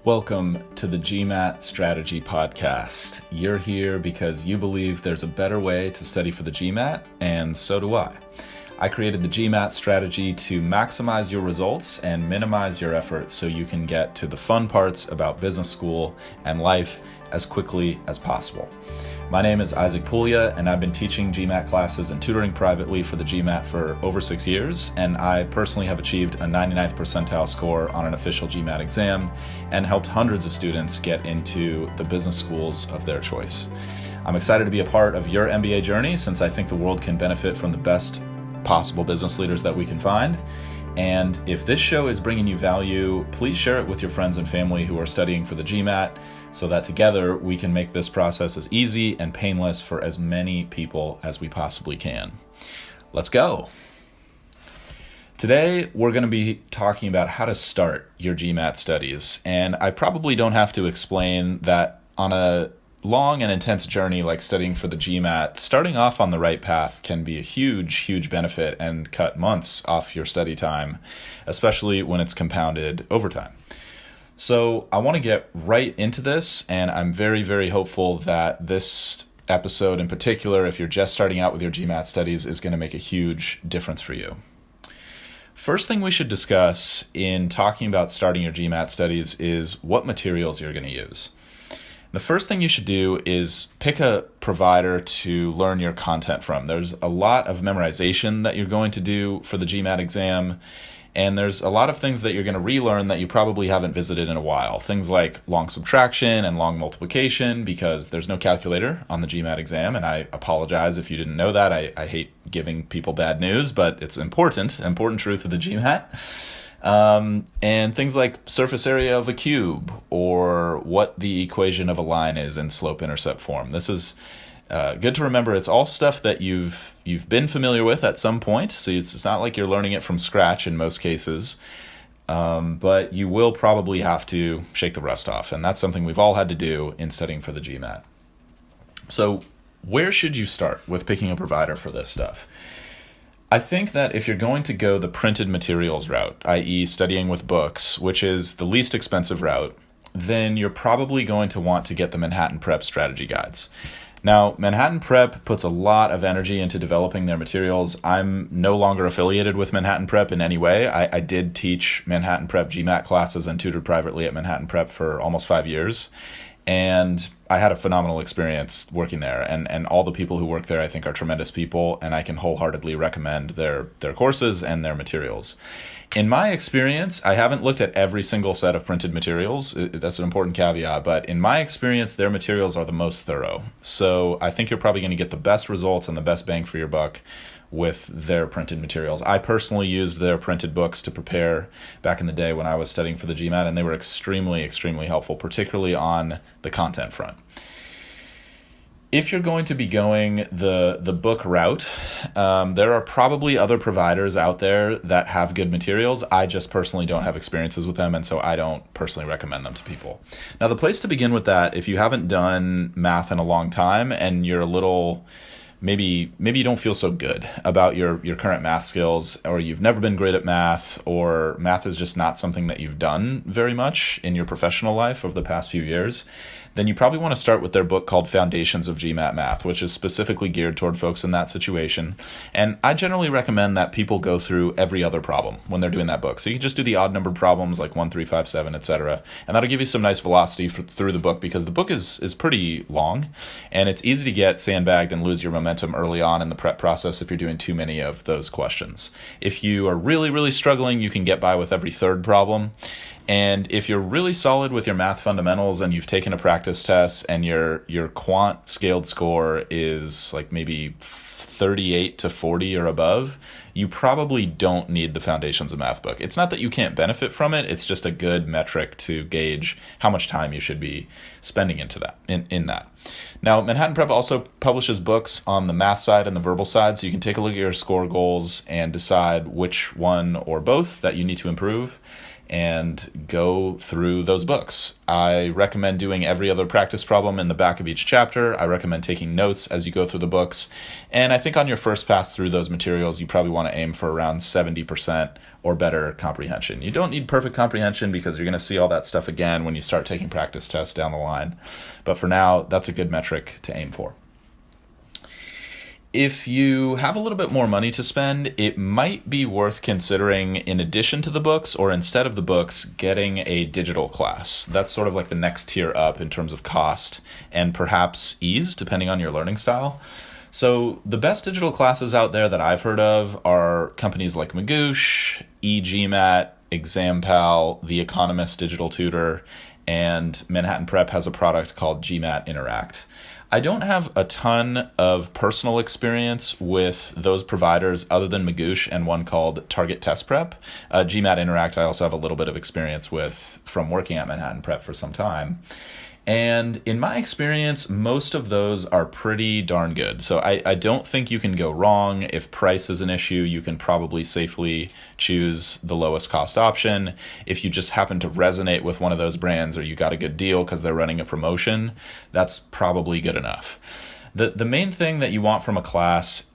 Welcome to the GMAT Strategy Podcast. You're here because you believe there's a better way to study for the GMAT, and so do I. I created the GMAT strategy to maximize your results and minimize your efforts so you can get to the fun parts about business school and life as quickly as possible. My name is Isaac Puglia, and I've been teaching GMAT classes and tutoring privately for the GMAT for over 6 years, and I personally have achieved a 99th percentile score on an official GMAT exam and helped hundreds of students get into the business schools of their choice. I'm excited to be a part of your MBA journey since I think the world can benefit from the best possible business leaders that we can find. And if this show is bringing you value, please share it with your friends and family who are studying for the GMAT so that together we can make this process as easy and painless for as many people as we possibly can. Let's go. Today, we're going to be talking about how to start your GMAT studies. And I probably don't have to explain that on a long and intense journey like studying for the GMAT, starting off on the right path can be a huge benefit and cut months off your study time, especially when it's compounded over time. So I want to get right into this, and I'm very hopeful that this episode in particular, if you're just starting out with your GMAT studies, is going to make a huge difference for you. First thing we should discuss in talking about starting your GMAT studies is what materials you're going to use. The first thing you should do is pick a provider to learn your content from. There's a lot of memorization that you're going to do for the GMAT exam, and there's a lot of things that you're going to relearn that you probably haven't visited in a while. Things like long subtraction and long multiplication, because there's no calculator on the GMAT exam, and I apologize if you didn't know that. I hate giving people bad news, but it's important truth of the GMAT. And things like surface area of a cube or what the equation of a line is in slope-intercept form. This is good to remember. It's all stuff that you've been familiar with at some point, so it's not like you're learning it from scratch in most cases, but you will probably have to shake the rust off, and that's something we've all had to do in studying for the GMAT. So where should you start with picking a provider for this stuff? I think that if you're going to go the printed materials route, i.e. studying with books, which is the least expensive route, then you're probably going to want to get the Manhattan Prep strategy guides. Now, Manhattan Prep puts a lot of energy into developing their materials. I'm no longer affiliated with Manhattan Prep in any way. I did teach Manhattan Prep GMAT classes and tutored privately at Manhattan Prep for almost 5 years. And I had a phenomenal experience working there, and all the people who work there I think are tremendous people, and I can wholeheartedly recommend their courses and their materials. In my experience, I haven't looked at every single set of printed materials. That's an important caveat, but in my experience, their materials are the most thorough. So I think you're probably going to get the best results and the best bang for your buck with their printed materials. I personally used their printed books to prepare back in the day when I was studying for the GMAT, and they were extremely helpful, particularly on the content front. If you're going to be going the book route, there are probably other providers out there that have good materials. I just personally don't have experiences with them, and so I don't personally recommend them to people. Now, the place to begin with that, if you haven't done math in a long time and you're a little... Maybe you don't feel so good about your current math skills, or you've never been great at math, or math is just not something that you've done very much in your professional life over the past few years, then you probably want to start with their book called Foundations of GMAT Math, which is specifically geared toward folks in that situation. And I generally recommend that people go through every other problem when they're doing that book. So you can just do the odd numbered problems like 1, 3, 5, 7, etc. And that'll give you some nice velocity through the book, because the book is pretty long, and it's easy to get sandbagged and lose your momentum early on in the prep process if you're doing too many of those questions. If you are really struggling, you can get by with every third problem. And if you're really solid with your math fundamentals and you've taken a practice test and your quant scaled score is like maybe 38 to 40 or above, you probably don't need the Foundations of Math book. It's not that you can't benefit from it, it's just a good metric to gauge how much time you should be spending into that in that. Now, Manhattan Prep also publishes books on the math side and the verbal side, so you can take a look at your score goals and decide which one or both that you need to improve and go through those books. I recommend doing every other practice problem in the back of each chapter. I recommend taking notes as you go through the books. And And I think on your first pass through those materials, you probably want to aim for around 70% or better comprehension. You don't need perfect comprehension because you're going to see all that stuff again when you start taking practice tests down the line. But for now, that's a good metric to aim for. If you have a little bit more money to spend, it might be worth considering, in addition to the books or instead of the books, getting a digital class. That's sort of like the next tier up in terms of cost and perhaps ease, depending on your learning style. So the best digital classes out there that I've heard of are companies like Magoosh, eGMAT, ExamPal, The Economist Digital Tutor, and Manhattan Prep has a product called GMAT Interact. I don't have a ton of personal experience with those providers other than Magoosh and one called Target Test Prep. GMAT Interact I also have a little bit of experience with from working at Manhattan Prep for some time. And in my experience, most of those are pretty darn good. So I don't think you can go wrong. If price is an issue, you can probably safely choose the lowest cost option. If you just happen to resonate with one of those brands or you got a good deal because they're running a promotion, that's probably good enough. The main thing that you want from a class,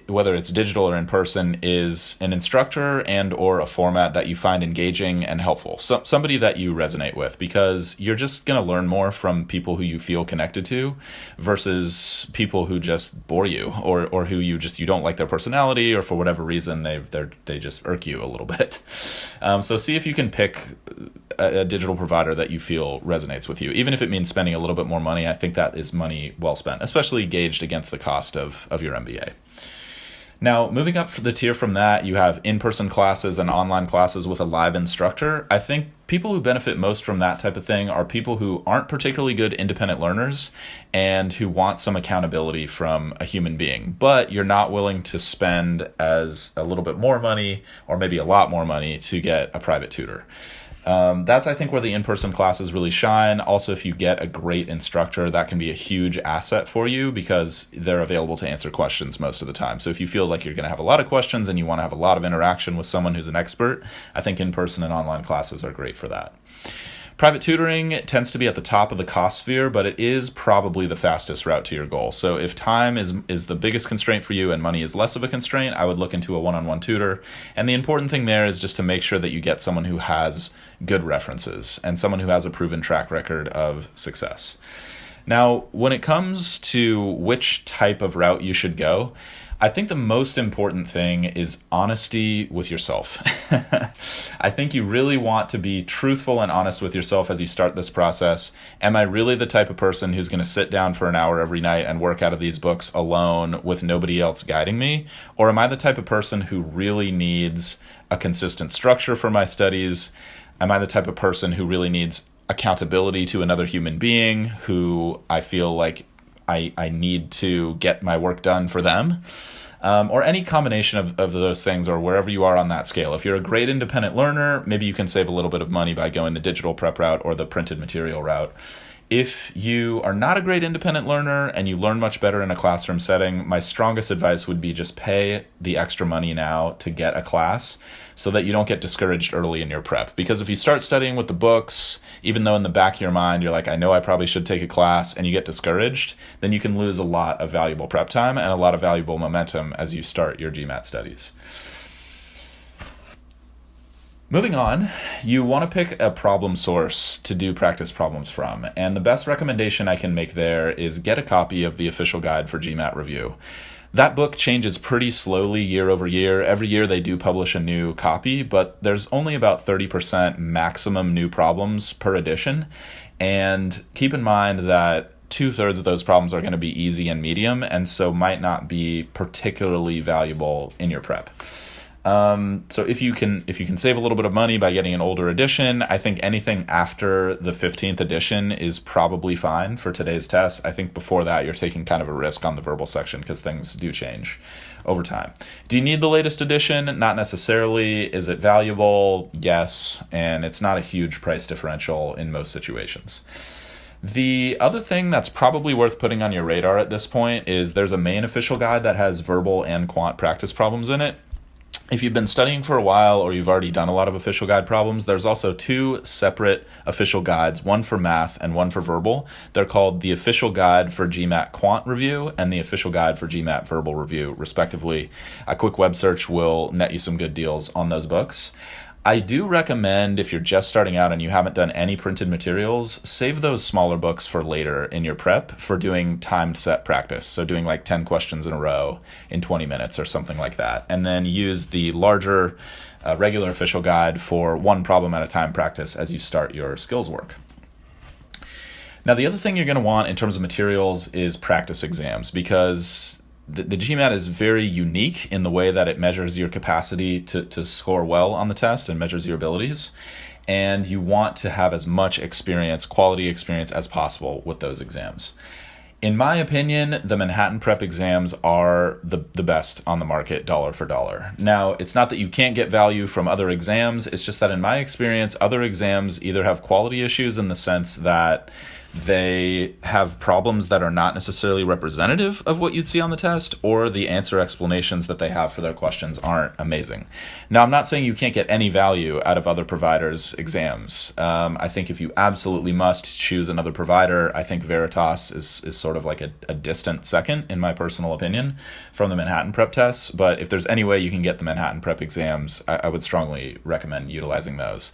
whether it's digital or in person, is an instructor and or a format that you find engaging and helpful. So somebody that you resonate with, because you're just going to learn more from people who you feel connected to versus people who just bore you or who you don't like their personality, or for whatever reason they just irk you a little bit. So see if you can pick a digital provider that you feel resonates with you. Even if it means spending a little bit more money, I think that is money well spent, especially gauged against the cost of your MBA. Now, moving up for the tier from that, you have in-person classes and online classes with a live instructor. I think people who benefit most from that type of thing are people who aren't particularly good independent learners and who want some accountability from a human being, but you're not willing to spend as a little bit more money or maybe a lot more money to get a private tutor. That's, I think, where the in-person classes really shine. Also, if you get a great instructor, that can be a huge asset for you because they're available to answer questions most of the time. So if you feel like you're going to have a lot of questions and you want to have a lot of interaction with someone who's an expert, I think in-person and online classes are great for that. Private tutoring tends to be at the top of the cost sphere, but it is probably the fastest route to your goal. So if time is the biggest constraint for you and money is less of a constraint, I would look into a one-on-one tutor. And the important thing there is just to make sure that you get someone who has good references and someone who has a proven track record of success. Now, when it comes to which type of route you should go, I think the most important thing is honesty with yourself. I think you really want to be truthful and honest with yourself as you start this process. Am I really the type of person who's going to sit down for an hour every night and work out of these books alone with nobody else guiding me? Or am I the type of person who really needs a consistent structure for my studies? Am I the type of person who really needs accountability to another human being who I feel like I need to get my work done for them? Or any combination of those things, or wherever you are on that scale. If you're a great independent learner, maybe you can save a little bit of money by going the digital prep route or the printed material route. If you are not a great independent learner and you learn much better in a classroom setting, my strongest advice would be just pay the extra money now to get a class so that you don't get discouraged early in your prep. Because if you start studying with the books, even though in the back of your mind you're like, I know I probably should take a class, and you get discouraged, then you can lose a lot of valuable prep time and a lot of valuable momentum as you start your GMAT studies. Moving on, you want to pick a problem source to do practice problems from, and the best recommendation I can make there is get a copy of the official guide for GMAT review. That book changes pretty slowly year over year. Every year they do publish a new copy, but there's only about 30% maximum new problems per edition, and keep in mind that 2/3 of those problems are going to be easy and medium, and so might not be particularly valuable in your prep. So if you can save a little bit of money by getting an older edition, I think anything after the 15th edition is probably fine for today's test. I think before that, you're taking kind of a risk on the verbal section because things do change over time. Do you need the latest edition? Not necessarily. Is it valuable? Yes. And it's not a huge price differential in most situations. The other thing that's probably worth putting on your radar at this point is there's a main official guide that has verbal and quant practice problems in it. If you've been studying for a while or you've already done a lot of official guide problems, there's also two separate official guides, one for math and one for verbal. They're called the Official Guide for GMAT Quant Review and the Official Guide for GMAT Verbal Review, respectively. A quick web search will net you some good deals on those books. I do recommend, if you're just starting out and you haven't done any printed materials, save those smaller books for later in your prep for doing timed set practice. So doing like 10 questions in a row in 20 minutes or something like that. And then use the larger regular official guide for one problem at a time practice as you start your skills work. Now, the other thing you're going to want in terms of materials is practice exams, because the GMAT is very unique in the way that it measures your capacity to score well on the test and measures your abilities. And you want to have as much experience, quality experience as possible with those exams. In my opinion, the Manhattan Prep exams are the best on the market, dollar for dollar. Now, it's not that you can't get value from other exams. It's just that in my experience, other exams either have quality issues in the sense that they have problems that are not necessarily representative of what you'd see on the test, or the answer explanations that they have for their questions aren't amazing. Now, I'm not saying you can't get any value out of other providers' exams. I think if you absolutely must choose another provider, I think Veritas is sort of like a distant second, in my personal opinion, from the Manhattan Prep tests. But if there's any way you can get the Manhattan Prep exams, I would strongly recommend utilizing those.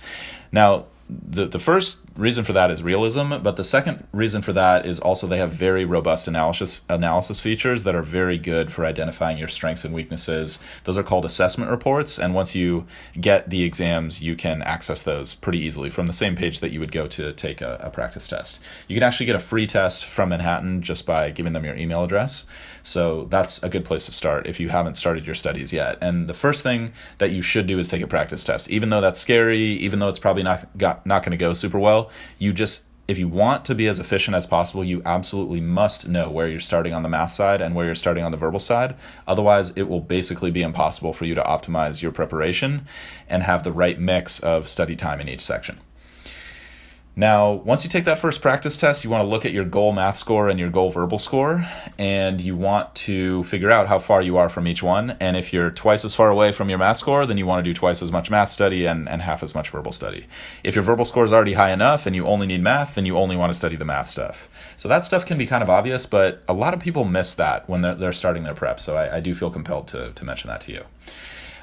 Now, the first reason for that is realism, but the second reason for that is also they have very robust analysis features that are very good for identifying your strengths and weaknesses. Those are called assessment reports, and once you get the exams, you can access those pretty easily from the same page that you would go to take a practice test. You can actually get a free test from Manhattan just by giving them your email address, so that's a good place to start if you haven't started your studies yet. And the first thing that you should do is take a practice test. Even though that's scary, even though it's probably not going to go super well, if you want to be as efficient as possible, you absolutely must know where you're starting on the math side and where you're starting on the verbal side. Otherwise, it will basically be impossible for you to optimize your preparation and have the right mix of study time in each section. Now, once you take that first practice test, you want to look at your goal math score and your goal verbal score, and you want to figure out how far you are from each one. And if you're twice as far away from your math score, then you want to do twice as much math study and half as much verbal study. If your verbal score is already high enough and you only need math, then you only want to study the math stuff. So that stuff can be kind of obvious, but a lot of people miss that when they're starting their prep. So I do feel compelled to mention that to you.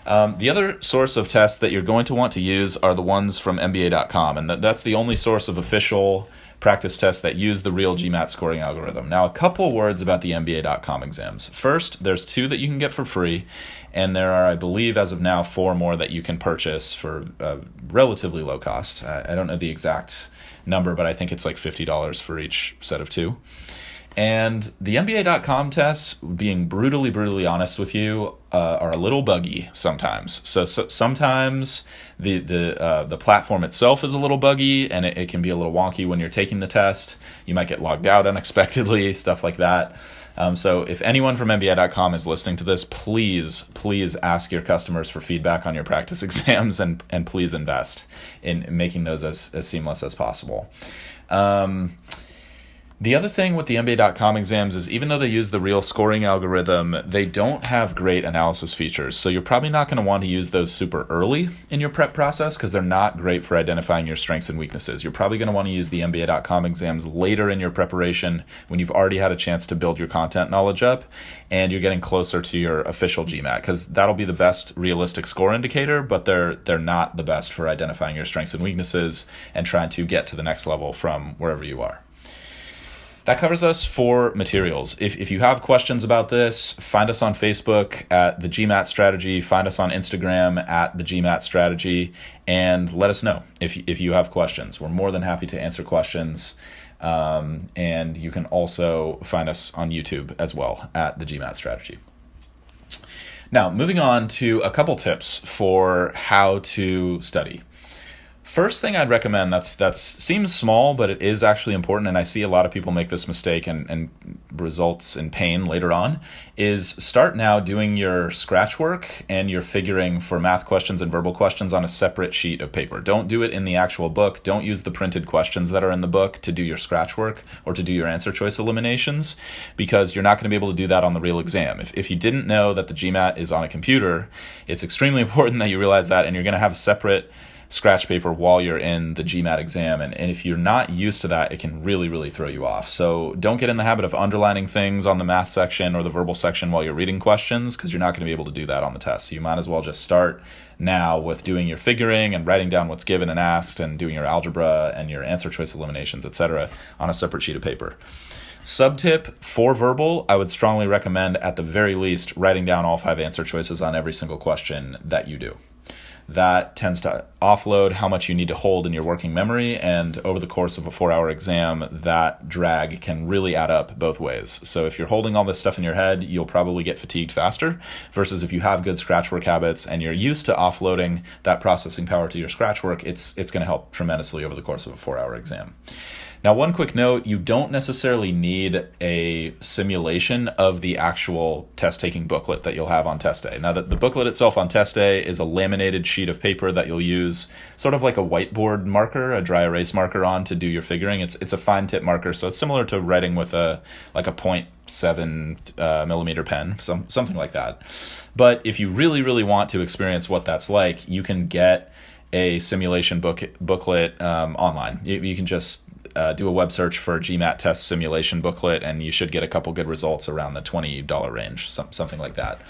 The other source of tests that you're going to want to use are the ones from MBA.com, and that's the only source of official practice tests that use the real GMAT scoring algorithm. Now, a couple words about the MBA.com exams. First, there's 2 that you can get for free, and there are, I believe, as of now, 4 more that you can purchase for relatively low cost. I don't know the exact number, but I think it's like $50 for each set of 2. And the MBA.com tests, being brutally honest with you, are a little buggy sometimes. So sometimes the platform itself is a little buggy, and it can be a little wonky when you're taking the test. You might get logged out unexpectedly, stuff like that. So if anyone from MBA.com is listening to this, please ask your customers for feedback on your practice exams, and please invest in making those as seamless as possible. The other thing with the MBA.com exams is even though they use the real scoring algorithm, they don't have great analysis features. So you're probably not going to want to use those super early in your prep process because they're not great for identifying your strengths and weaknesses. You're probably going to want to use the MBA.com exams later in your preparation when you've already had a chance to build your content knowledge up and you're getting closer to your official GMAT, because that'll be the best realistic score indicator, but they're not the best for identifying your strengths and weaknesses and trying to get to the next level from wherever you are. That covers us for materials. If you have questions about this, find us on Facebook at the GMAT Strategy, find us on Instagram at the GMAT Strategy, and let us know if you have questions. We're more than happy to answer questions, and you can also find us on YouTube as well at the GMAT Strategy. Now, moving on to a couple tips for how to study. First thing I'd recommend that's seems small, but it is actually important, and I see a lot of people make this mistake and results in pain later on, is start now doing your scratch work and your figuring for math questions and verbal questions on a separate sheet of paper. Don't do it in the actual book. Don't use the printed questions that are in the book to do your scratch work or to do your answer choice eliminations, because you're not going to be able to do that on the real exam. If you didn't know that the GMAT is on a computer, it's extremely important that you realize that, and you're going to have separate scratch paper while you're in the GMAT exam. And if you're not used to that, it can really, really throw you off. So don't get in the habit of underlining things on the math section or the verbal section while you're reading questions, because you're not going to be able to do that on the test. So you might as well just start now with doing your figuring and writing down what's given and asked and doing your algebra and your answer choice eliminations, etc., on a separate sheet of paper. Sub-tip for verbal, I would strongly recommend at the very least writing down all 5 answer choices on every single question that you do. That tends to offload how much you need to hold in your working memory, and over the course of a 4-hour exam, that drag can really add up both ways. So if you're holding all this stuff in your head, you'll probably get fatigued faster, versus if you have good scratch work habits and you're used to offloading that processing power to your scratch work, it's going to help tremendously over the course of a 4-hour exam. Now, one quick note, you don't necessarily need a simulation of the actual test-taking booklet that you'll have on test day. Now, the booklet itself on test day is a laminated sheet of paper that you'll use sort of like a whiteboard marker, a dry erase marker on to do your figuring. It's a fine tip marker, so it's similar to writing with a 0.7 millimeter pen, something like that. But if you really, really want to experience what that's like, you can get a simulation booklet online. You can just do a web search for GMAT test simulation booklet, and you should get a couple good results around the $20 range, something like that.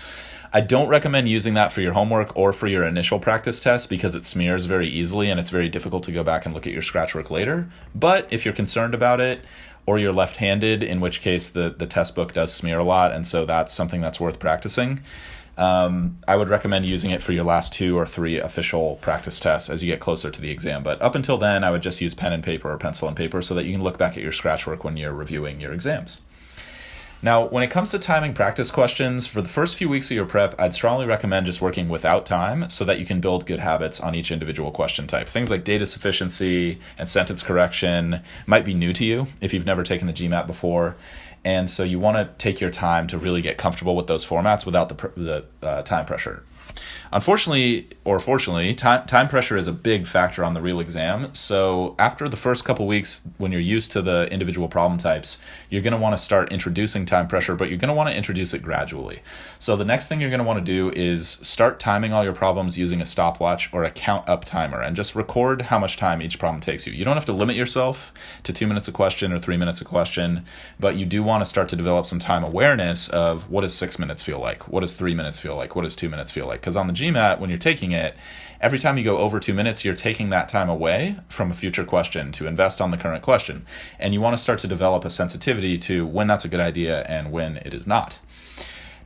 I don't recommend using that for your homework or for your initial practice test, because it smears very easily and it's very difficult to go back and look at your scratch work later. But if you're concerned about it, or you're left-handed, in which case the test book does smear a lot, and so that's something that's worth practicing, I would recommend using it for your last 2 or 3 official practice tests as you get closer to the exam. But up until then, I would just use pen and paper or pencil and paper so that you can look back at your scratch work when you're reviewing your exams. Now, when it comes to timing practice questions, for the first few weeks of your prep, I'd strongly recommend just working without time so that you can build good habits on each individual question type. Things like data sufficiency and sentence correction might be new to you if you've never taken the GMAT before. And so you want to take your time to really get comfortable with those formats without the time pressure. Unfortunately, or fortunately, time pressure is a big factor on the real exam. So after the first couple weeks, when you're used to the individual problem types, you're going to want to start introducing time pressure, but you're going to want to introduce it gradually. So the next thing you're going to want to do is start timing all your problems using a stopwatch or a count up timer, and just record how much time each problem takes you. You don't have to limit yourself to 2 minutes a question or 3 minutes a question, but you do want to start to develop some time awareness of what does 6 minutes feel like? What does 3 minutes feel like? What does 2 minutes feel like? Because on the GMAT, when you're taking it, every time you go over 2 minutes, you're taking that time away from a future question to invest on the current question. And you want to start to develop a sensitivity to when that's a good idea and when it is not.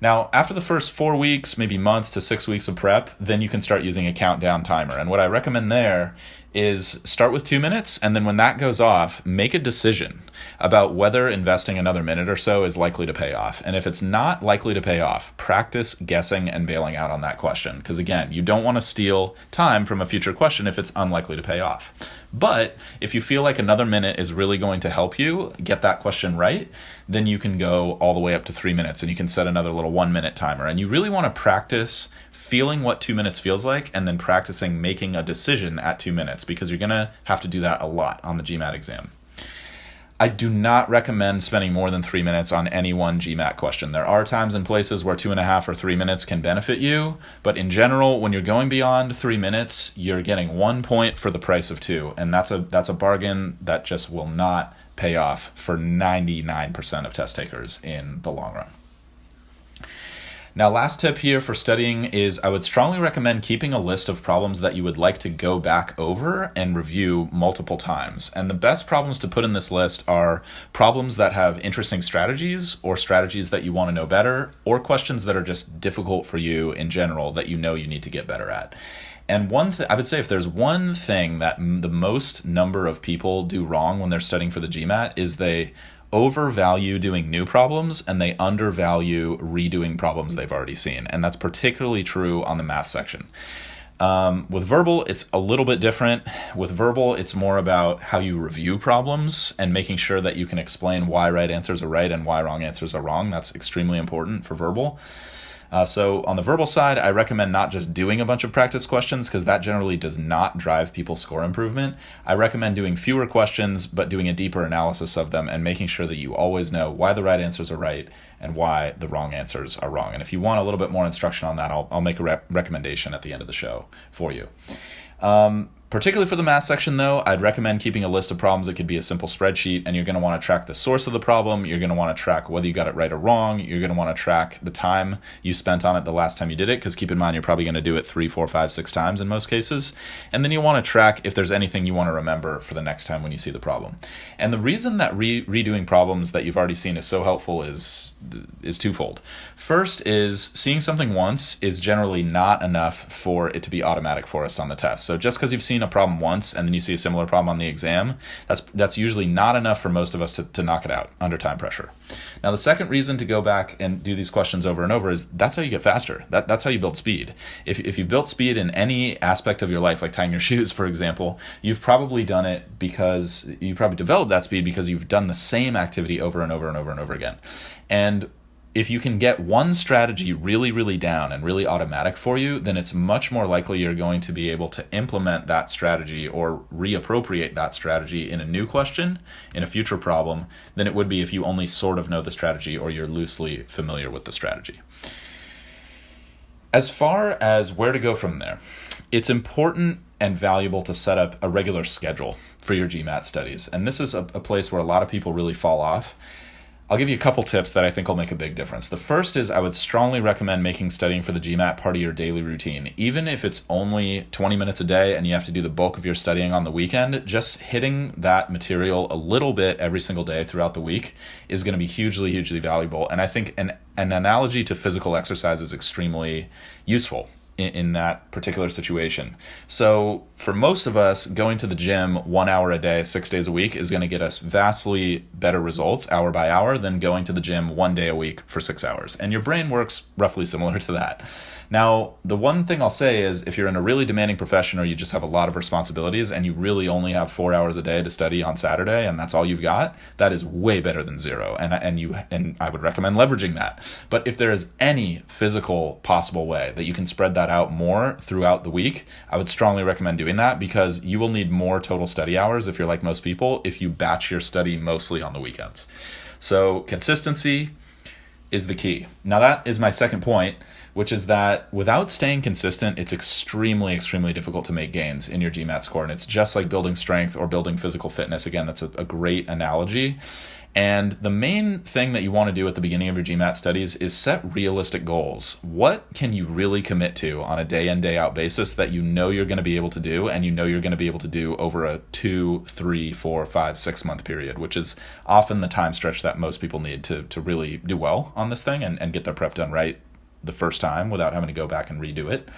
Now, after the first 4 weeks, maybe month to 6 weeks of prep, then you can start using a countdown timer. And what I recommend there is start with 2 minutes, and then when that goes off, make a decision about whether investing another minute or so is likely to pay off. And if it's not likely to pay off, practice guessing and bailing out on that question. Because again, you don't want to steal time from a future question if it's unlikely to pay off. But if you feel like another minute is really going to help you get that question right, then you can go all the way up to 3 minutes, and you can set another little 1 minute timer. And you really want to practice feeling what 2 minutes feels like, and then practicing making a decision at 2 minutes, because you're going to have to do that a lot on the GMAT exam. I do not recommend spending more than 3 minutes on any one GMAT question. There are times and places where 2.5 or 3 minutes can benefit you, but in general, when you're going beyond 3 minutes, you're getting 1 point for the price of 2, and that's a bargain that just will not pay off for 99% of test takers in the long run. Now, last tip here for studying is I would strongly recommend keeping a list of problems that you would like to go back over and review multiple times. And the best problems to put in this list are problems that have interesting strategies, or strategies that you want to know better, or questions that are just difficult for you in general that you know you need to get better at. And I would say if there's one thing that the most number of people do wrong when they're studying for the GMAT is they overvalue doing new problems and they undervalue redoing problems they've already seen. And that's particularly true on the math section. With verbal, it's a little bit different. With verbal, it's more about how you review problems and making sure that you can explain why right answers are right and why wrong answers are wrong. That's extremely important for verbal. So on the verbal side, I recommend not just doing a bunch of practice questions because that generally does not drive people's score improvement. I recommend doing fewer questions, but doing a deeper analysis of them and making sure that you always know why the right answers are right and why the wrong answers are wrong. And if you want a little bit more instruction on that, I'll make a recommendation at the end of the show for you. Particularly for the math section, though, I'd recommend keeping a list of problems. It could be a simple spreadsheet, and you're going to want to track the source of the problem. You're going to want to track whether you got it right or wrong. You're going to want to track the time you spent on it the last time you did it, because keep in mind, you're probably going to do it 3, 4, 5, 6 times in most cases. And then you want to track if there's anything you want to remember for the next time when you see the problem. And the reason that redoing problems that you've already seen is so helpful is twofold. First is seeing something once is generally not enough for it to be automatic for us on the test. So just because you've seen a problem once and then you see a similar problem on the exam, that's usually not enough for most of us to knock it out under time pressure. Now, the second reason to go back and do these questions over and over is that's how you get faster. That's how you build speed. If you built speed in any aspect of your life, like tying your shoes, for example, you've probably done it because you probably developed that speed because you've done the same activity over and over and over and over again. And if you can get one strategy really, really down and really automatic for you, then it's much more likely you're going to be able to implement that strategy or reappropriate that strategy in a new question, in a future problem, than it would be if you only sort of know the strategy or you're loosely familiar with the strategy. As far as where to go from there, it's important and valuable to set up a regular schedule for your GMAT studies. And this is a place where a lot of people really fall off. I'll give you a couple tips that I think will make a big difference. The first is I would strongly recommend making studying for the GMAT part of your daily routine. Even if it's only 20 minutes a day and you have to do the bulk of your studying on the weekend, just hitting that material a little bit every single day throughout the week is going to be hugely, hugely valuable. And I think an analogy to physical exercise is extremely useful in that particular situation. So for most of us, going to the gym 1 hour a day, 6 days a week is going to get us vastly better results hour by hour than going to the gym 1 day a week for 6 hours. And your brain works roughly similar to that. Now, the one thing I'll say is if you're in a really demanding profession or you just have a lot of responsibilities and you really only have 4 hours a day to study on Saturday and that's all you've got, that is way better than zero. And I would recommend leveraging that. But if there is any physical possible way that you can spread that out more throughout the week, I would strongly recommend doing that because you will need more total study hours if you're like most people if you batch your study mostly on the weekends. So consistency is the key. Now that is my second point, which is that without staying consistent, it's extremely, extremely difficult to make gains in your GMAT score. And it's just like building strength or building physical fitness. Again, that's a great analogy. And the main thing that you want to do at the beginning of your GMAT studies is set realistic goals. What can you really commit to on a day in, day out basis that you know you're going to be able to do and you know you're going to be able to do over a 2, 3, 4, 5, 6 month period, which is often the time stretch that most people need to really do well on this thing and get their prep done right the first time without having to go back and redo it.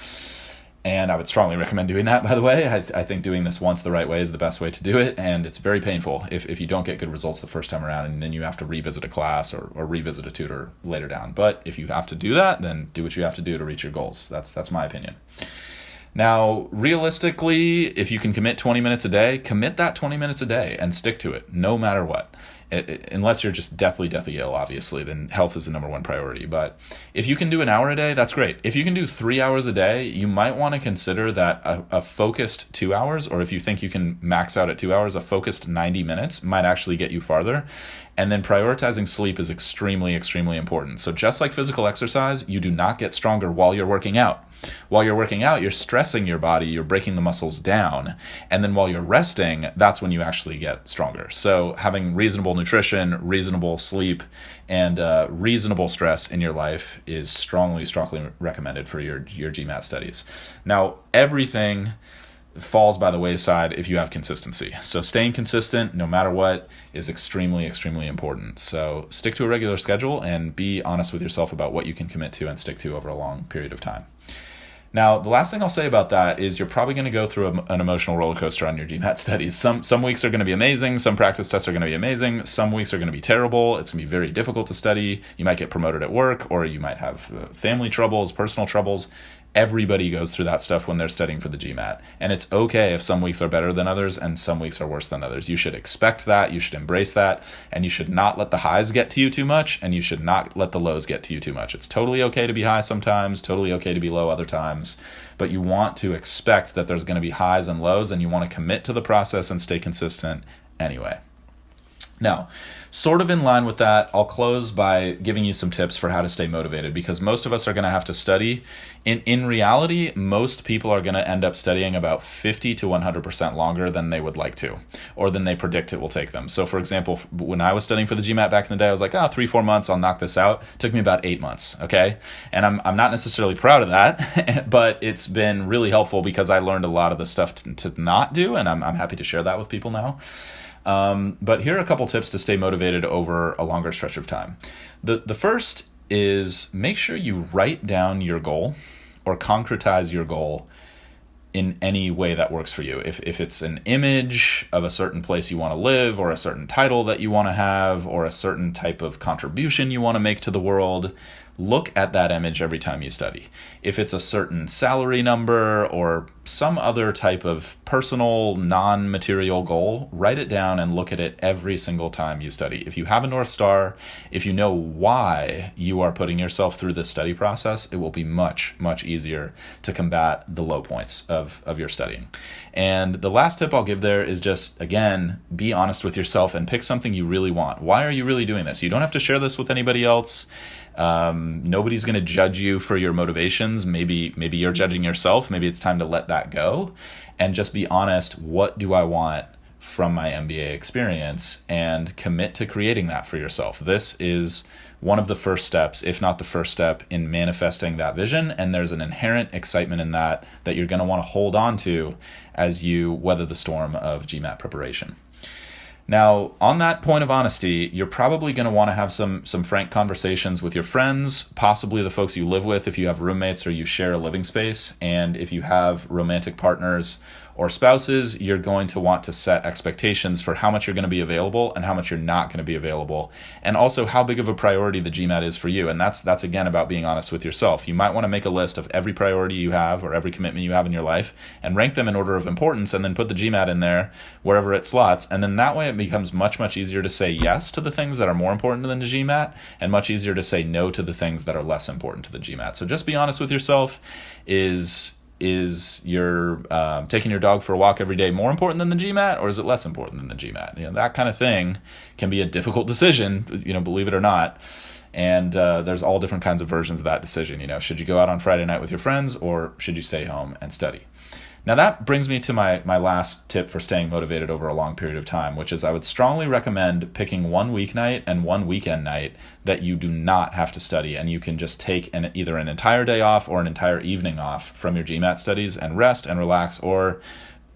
And I would strongly recommend doing that, by the way. I think doing this once the right way is the best way to do it. And it's very painful if you don't get good results the first time around and then you have to revisit a class or revisit a tutor later down. But if you have to do that, then do what you have to do to reach your goals. That's my opinion. Now, realistically, if you can commit 20 minutes a day, commit that 20 minutes a day and stick to it no matter what. Unless you're just deathly ill, obviously, then health is the number one priority. But if you can do an hour a day, that's great. If you can do 3 hours a day, you might want to consider that a focused 2 hours, or if you think you can max out at 2 hours, a focused 90 minutes might actually get you farther. And then prioritizing sleep is extremely, extremely important. So just like physical exercise, you do not get stronger while you're working out. While you're working out, you're stressing your body, you're breaking the muscles down. And then while you're resting, that's when you actually get stronger. So having reasonable nutrition, reasonable sleep, and reasonable stress in your life is strongly, strongly recommended for your GMAT studies. Now, everything falls by the wayside if you have consistency. So staying consistent, no matter what, is extremely, extremely important. So stick to a regular schedule and be honest with yourself about what you can commit to and stick to over a long period of time. Now, the last thing I'll say about that is you're probably going to go through an emotional roller coaster on your GMAT studies. Some weeks are going to be amazing. Some practice tests are going to be amazing. Some weeks are going to be terrible. It's going to be very difficult to study. You might get promoted at work, or you might have family troubles, personal troubles. Everybody goes through that stuff when they're studying for the GMAT. And it's okay if some weeks are better than others and some weeks are worse than others. You should expect that, you should embrace that, and you should not let the highs get to you too much, and you should not let the lows get to you too much. It's totally okay to be high sometimes, totally okay to be low other times, but you want to expect that there's going to be highs and lows, and you want to commit to the process and stay consistent anyway. Now, sort of in line with that, I'll close by giving you some tips for how to stay motivated, because most of us are going to have to study. In reality, most people are going to end up studying about 50 to 100% longer than they would like to, or than they predict it will take them. So for example, when I was studying for the GMAT back in the day, I was like, 3-4 months, I'll knock this out. It took me about 8 months, okay? And I'm not necessarily proud of that, but it's been really helpful because I learned a lot of the stuff to not do, and I'm happy to share that with people now. But here are a couple tips to stay motivated over a longer stretch of time. The first is make sure you write down your goal or concretize your goal in any way that works for you. If it's an image of a certain place you want to live, or a certain title that you want to have, or a certain type of contribution you want to make to the world, look at that image every time you study. If it's a certain salary number or some other type of personal, non-material goal, write it down and look at it every single time you study. If you have a North Star, if you know why you are putting yourself through this study process, it will be much, much easier to combat the low points of your studying. And the last tip I'll give there is just, again, be honest with yourself and pick something you really want. Why are you really doing this? You don't have to share this with anybody else. Nobody's going to judge you for your motivations. Maybe you're judging yourself. Maybe it's time to let that go and just be honest. What do I want from my MBA experience, and commit to creating that for yourself? This is one of the first steps, if not the first step, in manifesting that vision. And there's an inherent excitement in that you're going to want to hold on to as you weather the storm of GMAT preparation. Now, on that point of honesty, you're probably going to want to have some frank conversations with your friends, possibly the folks you live with if you have roommates or you share a living space. And if you have romantic partners or spouses, you're going to want to set expectations for how much you're going to be available and how much you're not going to be available, and also how big of a priority the GMAT is for you. And that's again about being honest with yourself. You might want to make a list of every priority you have or every commitment you have in your life and rank them in order of importance, and then put the GMAT in there wherever it slots. And then that way it becomes much, much easier to say yes to the things that are more important than the GMAT, and much easier to say no to the things that are less important to the GMAT. So just be honest with yourself. Is your taking your dog for a walk every day more important than the GMAT, or is it less important than the GMAT? That kind of thing can be a difficult decision, believe it or not. And there's all different kinds of versions of that decision. Should you go out on Friday night with your friends, or should you stay home and study? Now that brings me to my last tip for staying motivated over a long period of time, which is I would strongly recommend picking one weeknight and one weekend night that you do not have to study, and you can just take either an entire day off or an entire evening off from your GMAT studies and rest and relax, or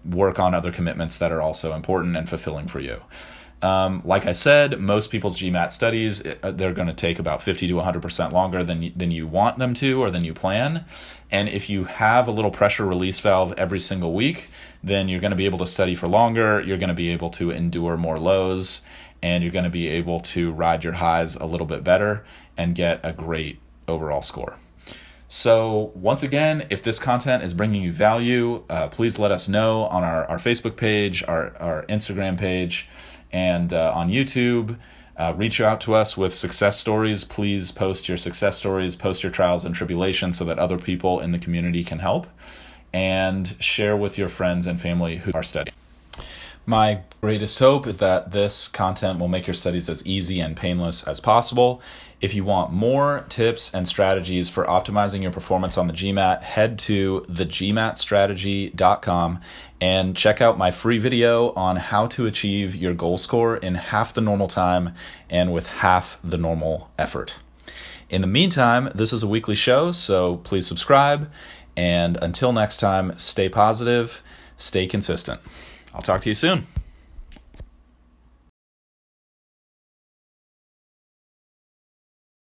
work on other commitments that are also important and fulfilling for you. Like I said, most people's GMAT studies, they're going to take about 50 to 100% longer than you want them to, or than you plan. And if you have a little pressure release valve every single week, then you're going to be able to study for longer, you're going to be able to endure more lows, and you're going to be able to ride your highs a little bit better and get a great overall score. So once again, if this content is bringing you value, please let us know on our Facebook page, our Instagram page, and on YouTube. Reach out to us with success stories. Please post your success stories, post your trials and tribulations so that other people in the community can help, and share with your friends and family who are studying. My greatest hope is that this content will make your studies as easy and painless as possible. If you want more tips and strategies for optimizing your performance on the GMAT, head to thegmatstrategy.com and check out my free video on how to achieve your goal score in half the normal time and with half the normal effort. In the meantime, this is a weekly show, so please subscribe. And until next time, stay positive, stay consistent. I'll talk to you soon.